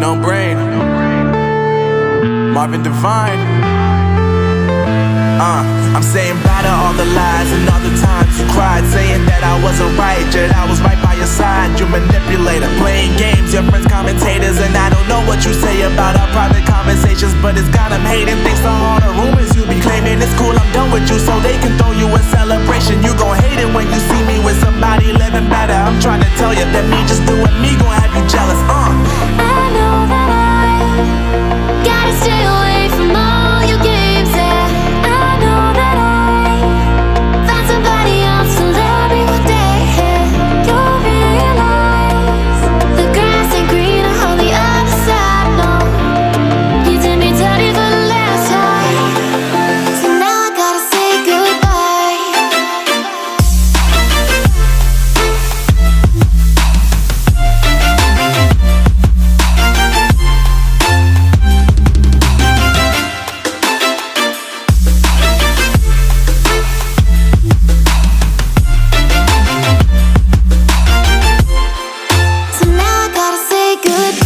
No brain. Marvin Divine. I'm saying bye to all the lies and all the times you cried, saying that I wasn't right, yet I was right by your side. You manipulator, playing games, your friends commentators, and I don't know what you say about our private conversations, but it's got them hating. Thanks to all the rumors you be claiming. It's cool, I'm done with you, so they can throw you a celebration. You gon' hate it when you see me with somebody living better. I'm trying to tell you that me just doing me gon' have you jealous. I know that I gotta stay away from all your games, yeah. I know that I found somebody else to love me one day, yeah. You'll realize the grass ain't greener on the other side, no. You did me dirty for the last time, so now I gotta say goodbye. So now I gotta say goodbye.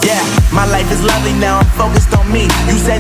Yeah, my life is lovely now, I'm focused on me. You said